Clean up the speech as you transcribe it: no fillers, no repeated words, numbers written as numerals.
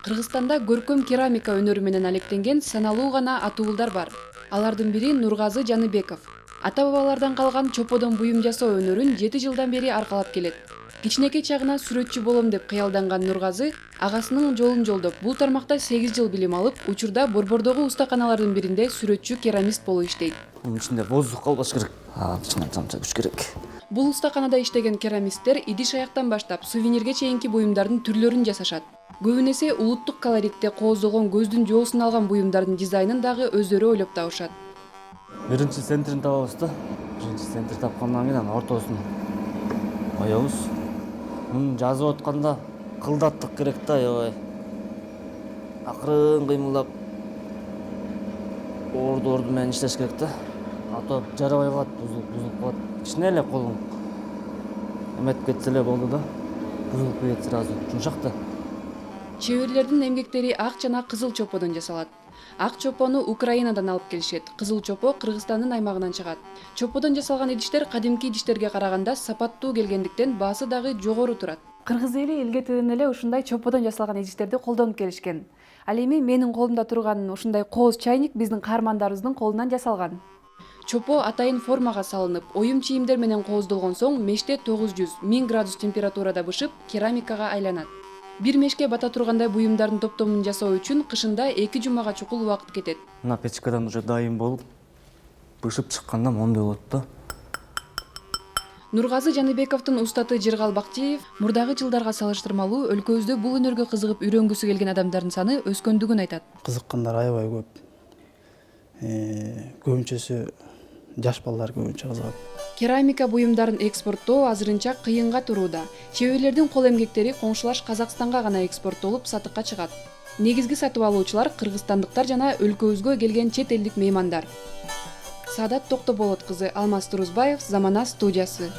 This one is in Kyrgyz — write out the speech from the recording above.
Кыргызстанда көркөм керамика өнөрү менен алектенген саналуу гана атуулдар бар. Алардын бири Нургазы Жаныбеков. Ата-бабалардан калган чоподон буюм жасоо өнөрүн 7 жылдан бери аркалап келет. Кичинекей чагынан сүрөтчү болом деп кыялданган Нургазы агасынын жолун жолдоп, бул тармакта 8 жыл билим алып, учурда Борбордогу устаканалардын биринде сүрөтчү керамист болуп иштейт. Мунун ичинде воздух калбаш керек. Ичинен тамча күч керек. Бул устаканада иштеген керамисттер идиш-аяктан баштап сувенирге чейинки буюмдардын түрлөрүн жасашат. Көбүн эсе улуттук колоритте кооздолгон көздүн жоосун алган буюмдардын дизайнын дагы өздөрү ойлоп табышат. Биринчи центрин табабыз да. Биринчи центр тапкандан кийин ортосун оёбуз. Муну жазып атканда кылдаттык керек да, аябай. Акырын кыймылдап орду менен иштеш керек да. А то жарабай калат, бузулуп калат. Кичине эле колуң эметип кетсе эле болду да. Бузулуп кетет сразу, жумшак да. Чеберлердин эмгектери ак жана кызыл чоподон жасалат. Ак чопону Украинадан алып келишет, кызыл чопо Кыргызстандын аймагынан чыгат. Чоподон жасалган идиштер кадимки идиштерге караганда сапаттуу келгендиктен баасы дагы жогору турат. Кыргыз эли илгертеден эле ушундай чоподон жасалган идиштерди колдонуп келишкен. Ал эми менин колумда турган ушундай кооз чайник биздин каармандарыбыздын колунан жасалган. Чопо атайын формага салынып, оюм чийимдер менен кооздолгон соң меште 900-1000 градус температурада бышып, керамикага айланат. Бир мешке бата тургандай буюмдардын топтомун жасоо үчүн кышында 2 жумага чукул убакыт кетет. Мына печкадан уже дайым болуп, бышып чыкканда мондой болот да. Нургазы Жаныбековдун устаты Жыргал Бактиев мурдагы жылдарга салыштырмалуу өлкөбүздө бул өнөргө кызыгып үйрөнгүсү келген адамдардын саны өскөндүгүн айтат. Кызыккандар аябай көп. Көбүнчөсү жаш балдар көбүнчө кызыгат. Керамика буюмдарын экспорттоо азырынча кыйынга турууда. Чеберлердин кол эмгектери коңшулаш Казакстанга гана экспорттолуп сатыкка чыгат. Негизги сатып алуучулар кыргызстандыктар жана өлкөбүзгө келген чет элдик меймандар. Саадат Токтоболот кызы, Алмаз Турузбаев, Замана студиясы.